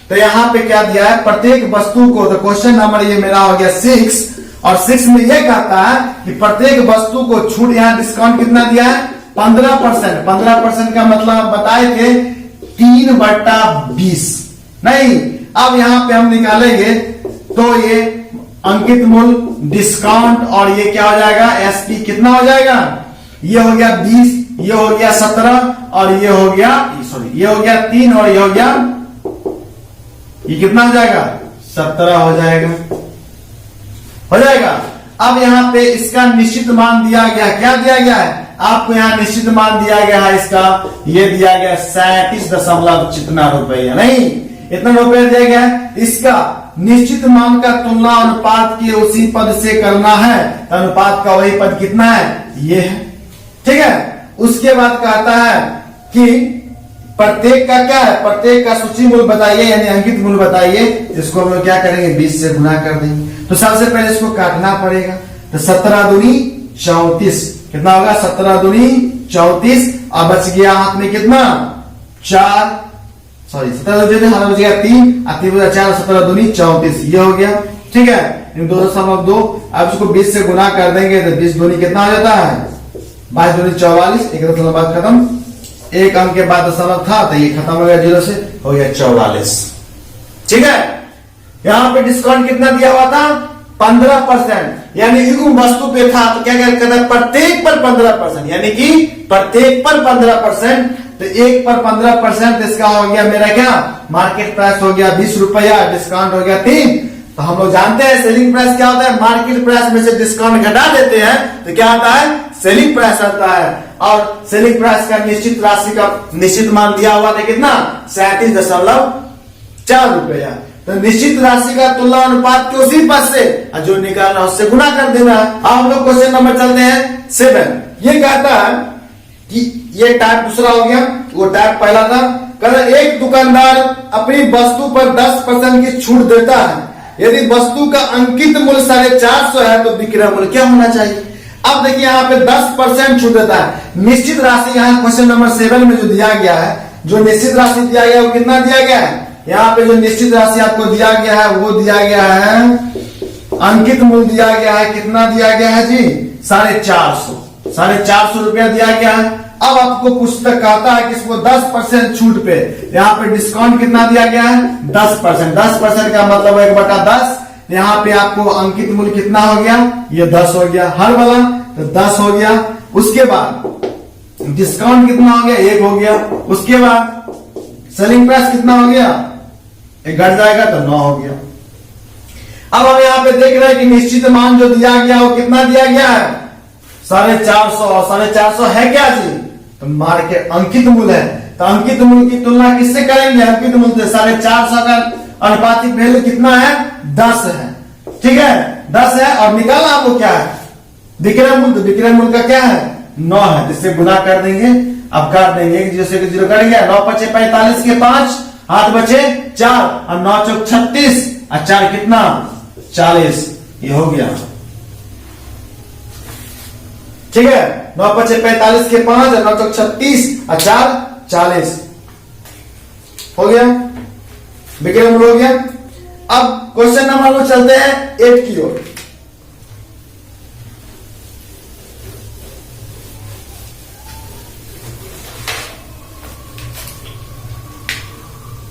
तो यहाँ पे क्या दिया है, प्रत्येक वस्तु को, तो क्वेश्चन नंबर ये मेरा हो गया 6, और 6 में यह कहता है कि प्रत्येक वस्तु को छूट, यहाँ डिस्काउंट कितना दिया है, 15%। 15% का मतलब बताए थे 3/20, नहीं, अब यहाँ पे हम निकालेंगे तो ये अंकित मूल्य, डिस्काउंट, और ये क्या हो जाएगा, एसपी कितना हो जाएगा, ये हो गया 20, ये हो गया 17, और ये हो गया, सॉरी, ये हो गया 3, और ये हो गया, ये कितना हो जाएगा, 17 हो जाएगा, हो जाएगा। अब यहाँ पे इसका निश्चित मान दिया गया, क्या दिया गया है आपको, यहाँ निश्चित मान दिया गया है इसका, ये दिया गया 37 कितना रुपया, नहीं, इतना रुपया दिया गया है। इसका निश्चित मान का तुलना अनुपात के उसी पद से करना है, तो अनुपात का वही पद कितना है, ये है, ठीक है। उसके बाद कहता है कि प्रत्येक का क्या है, प्रत्येक का सूची मूल्य बताइए यानी अंकित मूल्य बताइए। इसको हम लोग क्या करेंगे, 20 से गुना कर देंगे। तो सबसे पहले इसको काटना पड़ेगा। तो 17 दूनी 34 कितना होगा, 17 दूनी 34। अब बच गया हाथ में कितना, 4, सॉरी 17 दूनी हाथ में बच गया 3 और 3 4, 17 दूनी 34 ये हो गया। ठीक है, 2.2। अब इसको 20 से गुना कर देंगे तो 20 दूनी कितना हो जाता है, 22 दूनी 44। एक दशमलव बाद खत्म, एक अंक के बाद दशमलव था तो ये खत्म हो गया 0 से, हो गया 44। ठीक है, यहां पे डिस्काउंट कितना दिया हुआ था, 15%। यानी युग्म वस्तु पे था तो क्या कहता है, प्रत्येक पर 15%, यानी कि प्रत्येक पर 15%। तो एक पर 15% इसका हो गया मेरा क्या, मार्केट प्राइस हो गया 20 रुपया, डिस्काउंट हो गया 3। तो हम लोग जानते हैं सेलिंग प्राइस क्या होता है, मार्केट प्राइस में से डिस्काउंट घटा देते हैं तो क्या आता है, सेलिंग प्राइस आता है। और सेलिंग प्राइस का निश्चित राशि का निश्चित मान दिया हुआ था कितना, 37.4 रुपया। तो निश्चित राशि का तुलना अनुपात के उसी पद से जो निकालना उससे गुना कर देना। अब हम लोग क्वेश्चन नंबर चलते हैं 7। ये कहता है कि ये टाइप दूसरा हो गया, वो टाइप पहला था। कहता एक दुकानदार अपनी वस्तु पर 10% की छूट देता है। यदि वस्तु का अंकित मूल्य 450 है तो विक्रय मूल्य क्या होना चाहिए। अब देखिए यहाँ पे 10% छूट देता है। निश्चित राशि यहाँ क्वेश्चन नंबर 7 में जो दिया गया है, जो निश्चित राशि दिया गया है वो कितना दिया गया है, यहाँ पे जो निश्चित राशि आपको दिया गया है वो दिया गया है, अंकित मूल्य दिया गया है, कितना दिया गया है जी, 450 रुपया दिया गया है। अब आपको पुस्तक कहता है कि इसको 10% छूट पे, यहाँ पे डिस्काउंट कितना दिया गया है, 10%। 10% का मतलब 1/10। यहाँ पे आपको अंकित मूल्य कितना हो गया, ये 10 हो गया हर वाला, तो 10 हो गया। उसके बाद डिस्काउंट कितना हो गया, 1 हो गया। उसके बाद सेलिंग प्राइस कितना हो गया, 1 घट जाएगा तो 9 हो गया। अब हम यहाँ पे देख रहे हैं कि निश्चित मान जो दिया गया वो कितना दिया गया है, 450। 450 है क्या जी, तो मार्केट अंकित मूल्य है। तो अंकित मूल्य की तुलना किससे करेंगे, अंकित मूल्य से 450 का अनुपातिक वैल्यू कितना है, 10 है। ठीक है, 10 है। और निकालना आपको क्या है, विक्रय मूल्य। विक्रय मूल्य का क्या है, 9 है, जिससे गुना कर देंगे। अब कर देंगे, जैसे कि 0 कट गया, 9 पचे 45 के 5 हाथ बचे 4 और 9 चौक 36 और 4 कितना 40, ये हो गया। ठीक है, 9 पचे 45 के 5 और 9 चौक 36 और 4 40 हो गया, विक्रय मूल्य हो गया। अब क्वेश्चन नंबर में चलते हैं 8 की ओर।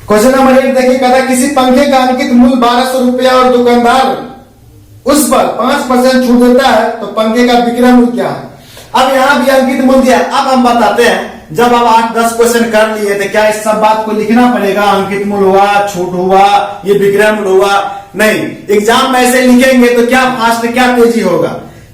क्वेश्चन नंबर 8 देखिए, कहता किसी पंखे का अंकित मूल्य 1200 रुपया और दुकानदार उस पर 5% छूट देता है तो पंखे का विक्रय मूल्य क्या है। अब यहां भी अंकित मूल्य दिया। अब हम बताते हैं, जब आप 8-10 क्वेश्चन कर लिए तो क्या इस सब बात को लिखना पड़ेगा, अंकित मूल्य हुआ, छूट हुआ, ये विक्रय मूल्य हुआ, नहीं। एग्जाम में ऐसे लिखेंगे तो क्या फास्ट क्या तेजी होगा।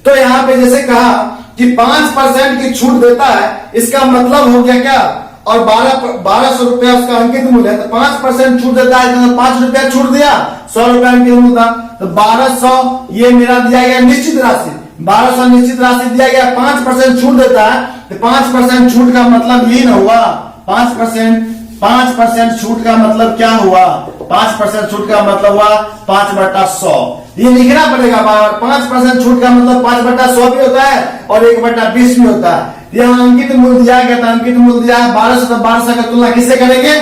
तो यहाँ पे जैसे कहा कि 5% की छूट देता है, इसका मतलब हो गया क्या, और 1200 रुपया उसका अंकित मूल्य है, तो 5% छूट देता है, तो 5 रुपया छूट दिया, 100 रुपया अंकित मूल्य था। तो 1200 ये मेरा दिया गया निश्चित राशि, 1200 निश्चित राशि दिया गया, 5% छूट देता है, तो 5% छूट का मतलब यही ना हुआ, 5% छूट का मतलब क्या हुआ, 5% छूट का मतलब हुआ 5/100। ये लिखना पड़ेगा बार, 5% छूट का मतलब 5/100 भी होता है और 1/20 भी होता है। यहाँ अंकित मूल्य दिया गया था, अंकित मूल्य दिया है 1200, तो 1200 का तुलना किससे करेंगे,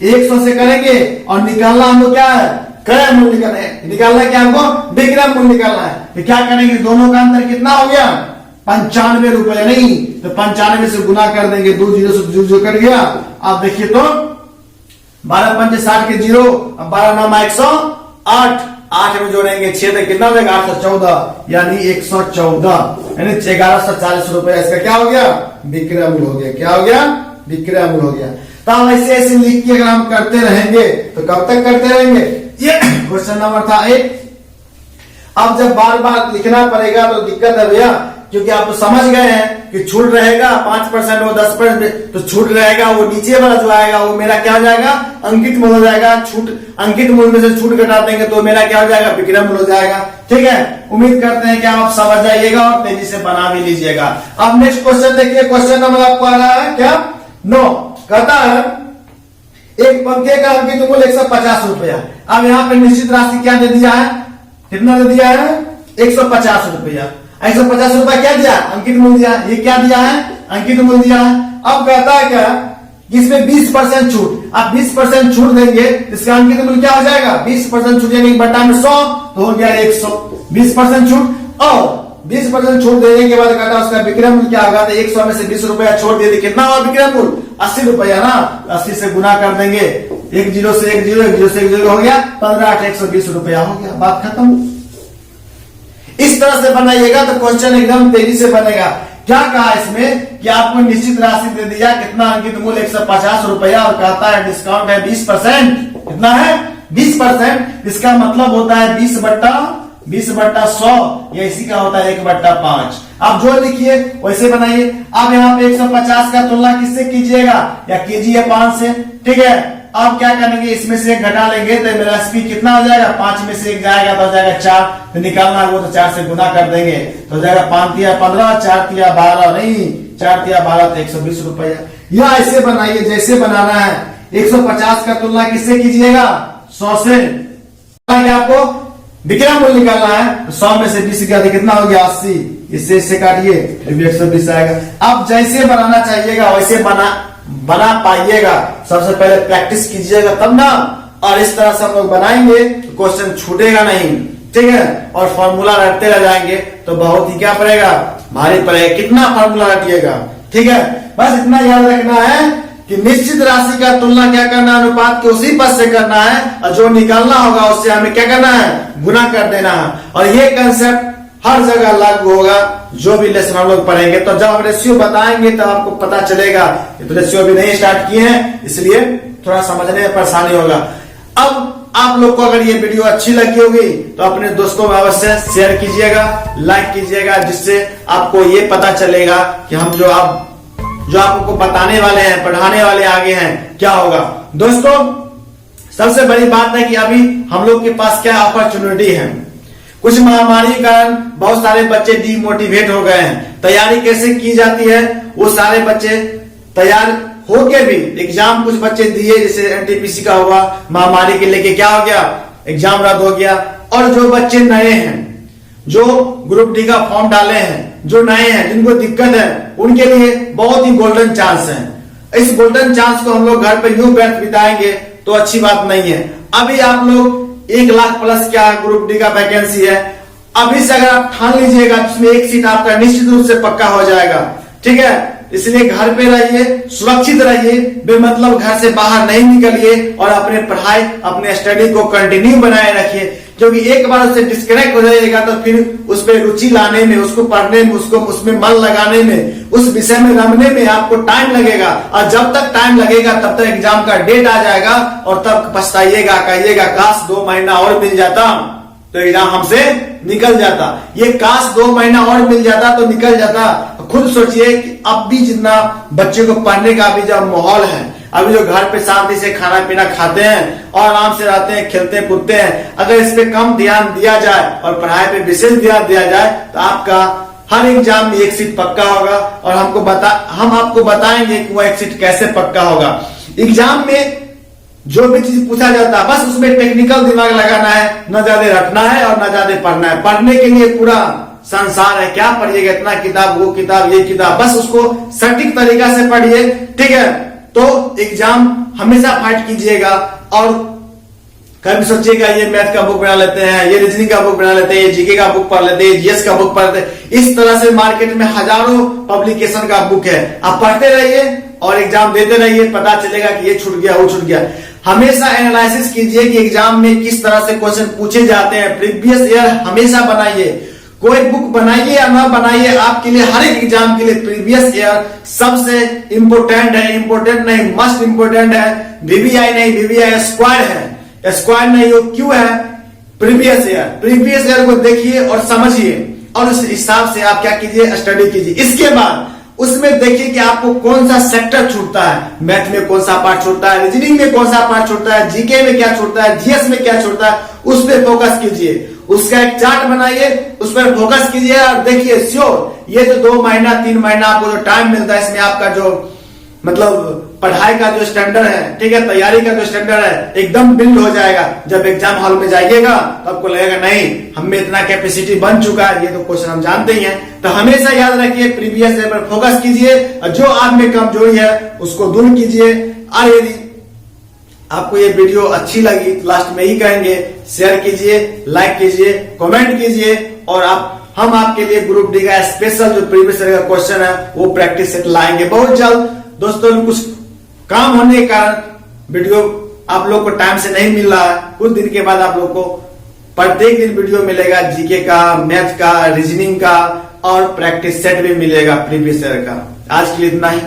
100 से करेंगे। और निकालना हमको क्या है, क्रय मूल्य निकालना है, निकालना क्या हमको, विक्रय मूल्य निकालना है। तो क्या करेंगे, दोनों का अंतर कितना हो गया, 95 रुपया, नहीं तो 95 से गुना कर देंगे, 2 0 से 0 कट गया। आप देखिए तो 12 पंचे 60 के 0, 12 9 108, 8 में जोड़ेंगे 6 तक कितना हो जाएगा, 814, यानी 114, यानी 1140 रुपया इसका क्या हो गया, विक्रय मूल्य हो गया। क्या हो गया, विक्रय मूल्य हो गया। तो हम ऐसे ऐसे लिख के अगर हम करते रहेंगे तो कब तक करते रहेंगे। ये क्वेश्चन नंबर था 8। अब जब बार बार लिखना पड़ेगा तो दिक्कत है भैया, क्योंकि आप तो समझ गए हैं कि छूट रहेगा 5%, वो 10%, तो छूट रहेगा वो नीचे वाला जो आएगा वो मेरा क्या हो जाएगा, अंकित मूल्य हो जाएगा। छूट अंकित मूल्य में से छूट घटा देंगे तो मेरा क्या हो जाएगा, विक्रय मूल्य हो जाएगा। ठीक है, उम्मीद करते हैं कि आप समझ जाइएगा और तेजी से बना भी लीजिएगा। अब नेक्स्ट क्वेश्चन देखिए, क्वेश्चन नंबर आपको आ रहा है क्या, 9। कहता है एक पंखे का अंकित मूल्य 150 रुपया। अब यहाँ पे निश्चित राशि क्या दे दिया है, कितना दे दिया है, 150 रुपया। 150 रुपया क्या दिया, अंकित मूल्य दिया। ये क्या दिया है, अंकित मूल्य दिया है। अब कहता है क्या, इसमें 20% छूट। आप 20% छूट देंगे, इसका अंकित मूल्य क्या हो जाएगा, 20% छूट यानी बटा में 100 तो हो गया 100। 20% छूट और 20% छूट देने के बाद कहता है उसका विक्रय मूल्य क्या होगा, तो 100 में से 20 रुपया छोड़ दिए, कितना हुआ विक्रय मूल्य, 80 रुपया ना। 80 से गुना कर देंगे, 1 0 से 1 0, 1 0 से 1 0 हो गया, 15 8 120 रुपया हो गया, बात खत्म। इस तरह से बनाइएगा तो क्वेश्चन एकदम तेजी से बनेगा। क्या कहा इसमें कि आपको निश्चित राशि दे दिया, कितना अंकित मूल्य 150 रुपया, और कहता है डिस्काउंट है 20%। कितना है, 20%। इसका मतलब होता है 20/100, या इसी का होता है 1/5। आप जो लिखिए वैसे बनाइए। अब यहाँ पे 150 का तुलना किससे कीजिएगा, या कीजिए 5 से, ठीक है। अब क्या करेंगे, इसमें से 1 घटा लेंगे तो मेरा स्पीड कितना हो जाएगा, 5 में से 1 जाएगा तो हो जाएगा 4, तो निकालना है वो तो 4 से गुना कर देंगे तो हो जाएगा 5 तिया 15, 4 तिया 12, नहीं 4 तिया 12 तो 120 रुपया। या ऐसे बनाइए जैसे बनाना है। 150 का तुलना किससे कीजिएगा, 100 से। आपको विक्रय मूल्य निकालना है, 100 में से 20 का कितना हो गया, 80। इससे काटिए फिर भी 120 आएगा। अब जैसे बनाना चाहिएगा वैसे बना पाइएगा। सबसे पहले प्रैक्टिस कीजिएगा तब ना, और इस तरह से हम लोग बनाएंगे तो क्वेश्चन छूटेगा नहीं, ठीक है। और फॉर्मूला रटते रह जाएंगे तो बहुत ही क्या पड़ेगा, भारी पड़ेगा। कितना फॉर्मूला रटिएगा, ठीक है। बस इतना याद रखना है कि निश्चित राशि का तुलना क्या करना है, अनुपात के उसी पद से करना है, और जो निकालना होगा उससे हमें क्या करना है, गुना कर देना है। और ये कंसेप्ट हर जगह लागू होगा जो भी लेसन हम लोग पढ़ेंगे। तो जब हम रेशियो बताएंगे तो आपको पता चलेगा। तो रेशियो अभी नहीं स्टार्ट किए हैं, इसलिए थोड़ा समझने में परेशानी होगा। अब आप लोग को अगर ये वीडियो अच्छी लगी होगी तो अपने दोस्तों में अवश्य शेयर कीजिएगा, लाइक कीजिएगा, जिससे आपको ये पता चलेगा कि हम जो आपको बताने वाले हैं, पढ़ाने वाले आगे हैं, क्या होगा। दोस्तों सबसे बड़ी बात है कि अभी हम लोग के पास क्या अपॉर्चुनिटी है। कुछ महामारी के कारण बहुत सारे बच्चे डीमोटिवेट हो गए हैं। तैयारी कैसे की जाती है, वो सारे बच्चे तैयार होके भी एग्जाम कुछ बच्चे दिए, जैसे एनटीपीसी का हुआ, महामारी के लेके क्या हो गया, एग्जाम रद्द हो गया। और जो बच्चे नए हैं, जो ग्रुप डी का फॉर्म डाले हैं, जो नए हैं, जिनको दिक्कत है, उनके लिए बहुत ही गोल्डन चांस है। इस गोल्डन चांस को हम लोग घर पे यूं व्यर्थ बिताएंगे तो अच्छी बात नहीं है। अभी आप लोग 1 लाख प्लस क्या ग्रुप डी का वैकेंसी है, अभी से अगर आप ठान लीजिएगा उसमें 1 सीट आपका निश्चित रूप से पक्का हो जाएगा, ठीक है। इसलिए घर पे रहिए, सुरक्षित रहिए, बेमतलब घर से बाहर नहीं निकलिए, और अपने पढ़ाई, अपने स्टडी को कंटिन्यू बनाए रखिए। क्योंकि एक बार उससे डिस्कनेक्ट हो जाइएगा तो फिर उस पर रुचि लाने में, उसको पढ़ने में, उसको उसमें मन लगाने में, उस विषय में रमने में आपको टाइम लगेगा। और जब तक टाइम लगेगा तब तक एग्जाम का डेट आ जाएगा, और तब पछताइएगा, कहिएगा काश 2 महीना और मिल जाता तो एग्जाम हमसे निकल जाता। ये काश 2 महीना और मिल जाता तो निकल जाता। खुद सोचिए कि अब भी जितना बच्चे को पढ़ने का अभी जो माहौल है, अभी जो घर पे शांति से खाना पीना खाते हैं और आराम से रहते हैं, खेलते कूदते हैं, अगर इस पे कम ध्यान दिया जाए और पढ़ाई पे विशेष ध्यान दिया जाए तो आपका हर एग्जाम में 1 सीट पक्का होगा। और हम आपको बताएंगे कि वो 1 सीट कैसे पक्का होगा। एग्जाम में जो भी चीज पूछा जाता है बस उसमें टेक्निकल दिमाग लगाना है, न ज्यादा रटना है और न ज्यादा पढ़ना है। पढ़ने के लिए पूरा संसार है, क्या पढ़िएगा, इतना किताब, वो किताब, ये किताब, बस उसको सटीक तरीका से पढ़िए, ठीक है। तो एग्जाम हमेशा फाइट कीजिएगा। और कभी सोचिएगा ये मैथ का बुक बना लेते हैं, ये रीजनिंग का बुक बना लेते हैं, ये जीके का बुक पढ़ लेते हैं, जीएस का बुक पढ़ते हैं। इस तरह से मार्केट में हजारों पब्लिकेशन का बुक है, आप पढ़ते रहिए और एग्जाम देते रहिए, पता चलेगा कि ये छूट गया, वो छूट गया। हमेशा एनालिसिस कीजिए कि एग्जाम में किस तरह से क्वेश्चन पूछे जाते हैं। प्रीवियस ईयर हमेशा बनाइए, कोई बुक बनाइए या ना बनाइए, आपके लिए हर एक एग्जाम के लिए प्रीवियस ईयर सबसे इंपोर्टेंट है। इंपोर्टेंट नहीं, मस्ट इंपोर्टेंट है। वीवीआई नहीं, वीवीआई स्क्वायर है, स्क्वायर नहीं, वो क्यों है, प्रीवियस ईयर को देखिए और समझिए, और उस हिसाब से आप क्या कीजिए, स्टडी कीजिए। इसके बाद उसमें देखिए कि आपको कौन सा सेक्टर छूटता है, मैथ में कौन सा पार्ट छूटता है, रीजनिंग में कौन सा पार्ट छूटता है, जीके में क्या छूटता है, जीएस में क्या छूटता है, उस पर फोकस कीजिए। उसका एक चार्ट बनाइए, उस पर फोकस कीजिए और देखिए श्योर ये जो 2 महीना 3 महीना आपको जो टाइम मिलता है, इसमें आपका जो मतलब पढ़ाई का जो स्टैंडर्ड है, ठीक है, तैयारी का जो स्टैंडर्ड है, एकदम बिल्ड हो जाएगा। जब एग्जाम हॉल में जाइएगा तो आपको लगेगा नहीं, हम में इतना कैपेसिटी बन चुका है, ये तो क्वेश्चन हम जानते ही हैं। तो हमेशा याद रखिए, प्रीवियस ईयर पर फोकस कीजिए और जो आप में कमजोरी है उसको दूर कीजिए। और यदि आपको ये वीडियो अच्छी लगी तो लास्ट में ही कहेंगे, शेयर कीजिए, लाइक कीजिए, कमेंट कीजिए, और हम आपके लिए ग्रुप डी का स्पेशल जो प्रीवियस ईयर का क्वेश्चन है वो प्रैक्टिस सेट लाएंगे बहुत जल्द। दोस्तों, कुछ काम होने के कारण वीडियो आप लोग को टाइम से नहीं मिल रहा है। कुछ दिन के बाद आप लोग को प्रत्येक दिन वीडियो मिलेगा, जीके का, मैथ का, रीजनिंग का और प्रैक्टिस सेट भी मिलेगा प्रीवियस ईयर का। आज के लिए इतना ही।